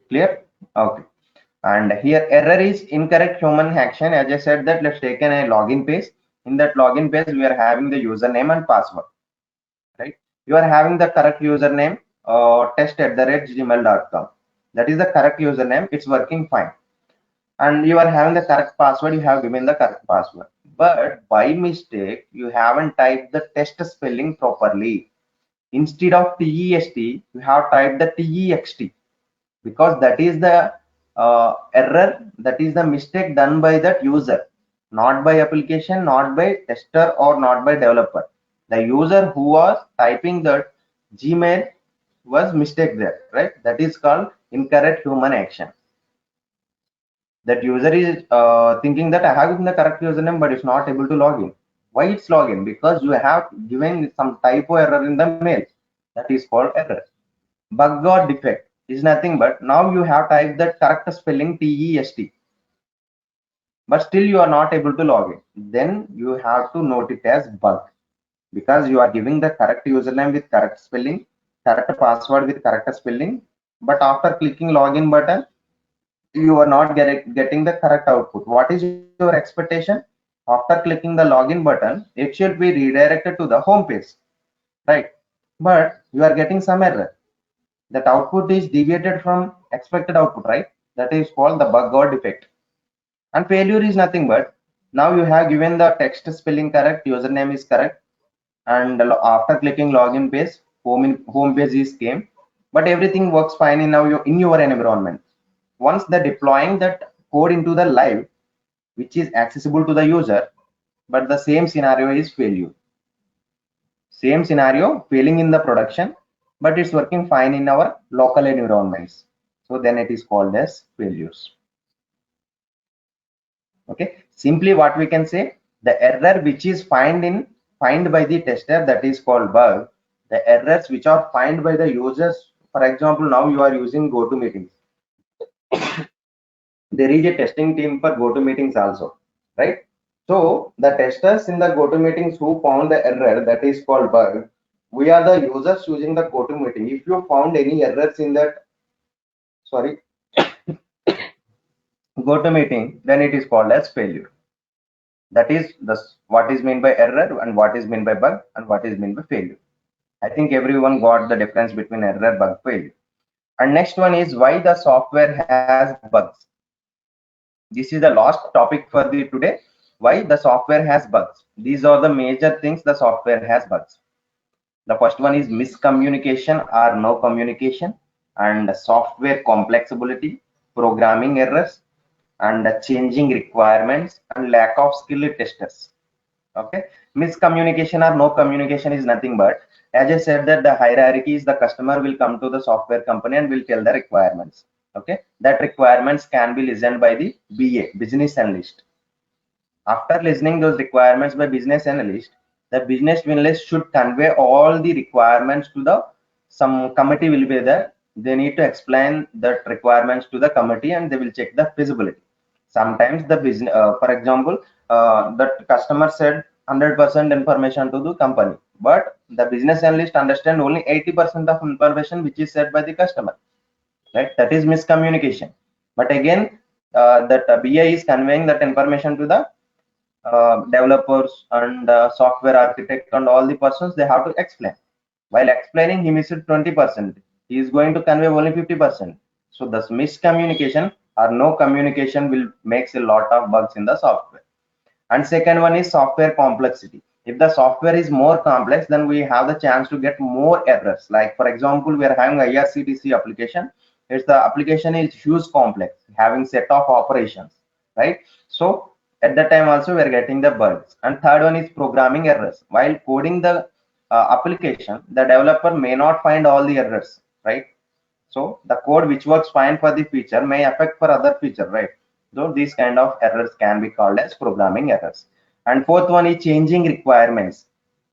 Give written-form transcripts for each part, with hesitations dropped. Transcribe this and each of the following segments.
Clear? Okay. And here error is incorrect human action. As I said that let's take a login page. In that login page, we are having the username and password, right? You are having the correct username, test@gmail.com. That is the correct username. It's working fine. And you are having the correct password. You have given the correct password. But by mistake, you haven't typed the test spelling properly. Instead of TEST, you have typed the TEXT, because that is the error, that is the mistake done by that user, not by application, not by tester, or not by developer. The user who was typing that Gmail was mistake there, right? That is called incorrect human action. That user is thinking that I have given the correct username but it's not able to log in. Why it's login? Because you have given some typo error in the mail. That is called error. Bug or defect is nothing but now you have typed the correct spelling TEST, but still you are not able to log in. Then you have to note it as bug, because you are giving the correct username with correct spelling, correct password with correct spelling, but after clicking login button, you are not getting the correct output. What is your expectation? After clicking the login button, it should be redirected to the home page, right? But you are getting some error. That output is deviated from expected output, right? That is called the bug or defect. And failure is nothing but now you have given the text spelling correct, username is correct, and after clicking login page, home page is came, but everything works fine in your environment. Once the deploying that code into the live, which is accessible to the user, but the same scenario is failure. Same scenario failing in the production, but it's working fine in our local environments. So then it is called as failures. Okay, simply what we can say, the error which is find by the tester, that is called bug. The errors which are find by the users, for example, now you are using GoToMeetings. There is a testing team for GoToMeetings also, right? So the testers in the GoToMeetings who found the error, that is called bug. We are the users using the GoToMeeting. If you found any errors in that, sorry, GoToMeeting, then it is called as failure. That is the what is meant by error and what is meant by bug and what is meant by failure. I think everyone got the difference between error, bug, failure. And next one is why the software has bugs. This is the last topic for the today. Why the software has bugs. These are the major things the software has bugs. The first one is miscommunication or no communication, and software complexity, programming errors, and changing requirements, and lack of skilled testers. Okay, miscommunication or no communication is nothing but, as I said, that the hierarchy is the customer will come to the software company and will tell the requirements. Okay, that requirements can be listened by the business analyst. After listening those requirements by business analyst, the business analyst should convey all the requirements to the some committee will be there. They need to explain that requirements to the committee and they will check the feasibility. Sometimes the business, for example, that customer said 100% information to the company, but the business analyst understand only 80% of information which is said by the customer, right? That is miscommunication. But again, that BI is conveying that information to the developers and software architect and all the persons. They have to explain. While explaining, he missed 20%. He is going to convey only 50%. So this miscommunication or no communication will makes a lot of bugs in the software. And second one is software complexity. If the software is more complex, then we have the chance to get more errors. Like for example, we are having IRCTC application. It's the application is huge complex, having set of operations, right? So at that time also we are getting the bugs. And third one is programming errors. While coding the application, the developer may not find all the errors, right? So the code which works fine for the feature may affect for other feature, right? So these kind of errors can be called as programming errors. And fourth one is changing requirements.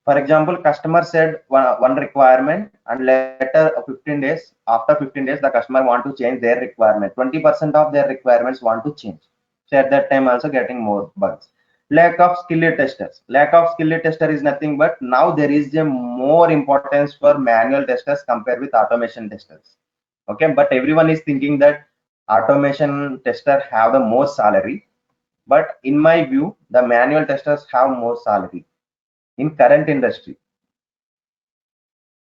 For example, customer said one requirement, and later 15 days, after 15 days, the customer want to change their requirement. 20% of their requirements want to change. So at that time also getting more bugs. Lack of skilled testers. Lack of skilled tester is nothing but now there is a more importance for manual testers compared with automation testers. Okay, but everyone is thinking that automation tester have the most salary, but in my view the manual testers have more salary in current industry.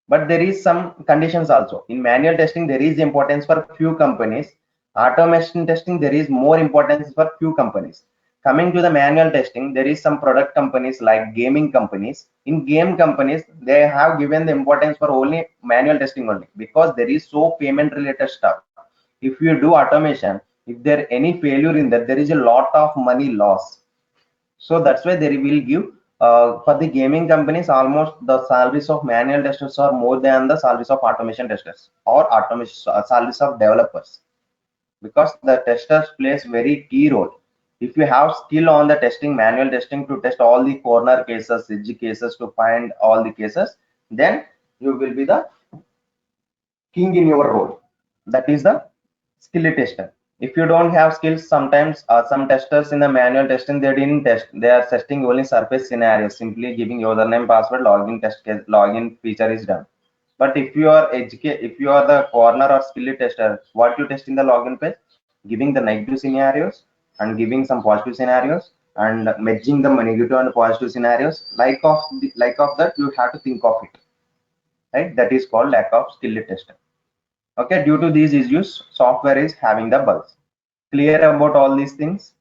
But there is some conditions also. In manual testing there is importance for few companies. Automation testing there is more importance for few companies. Coming to the manual testing, there is some product companies like gaming companies. In game companies they have given the importance for only manual testing only, because there is so payment related stuff. If you do automation, if there any failure in that, there is a lot of money loss. So that's why they will give, for the gaming companies, almost the salaries of manual testers are more than the salaries of automation testers or automation salaries of developers, because the testers plays very key role. If you have skill on the testing, manual testing, to test all the corner cases, edge cases, to find all the cases, then you will be the king in your role. That is the skill tester. If you don't have skills, sometimes some testers in the manual testing, they didn't test, they are testing only surface scenarios, simply giving username, password, login, test case, login feature is done. But if you are if you are the corner or skill tester, what you test in the login page, giving the negative scenarios and giving some positive scenarios and merging the negative and positive scenarios, like of that you have to think of it, right? That is called lack of skill tester. Okay, due to these issues, software is having the bugs. Clear about all these things?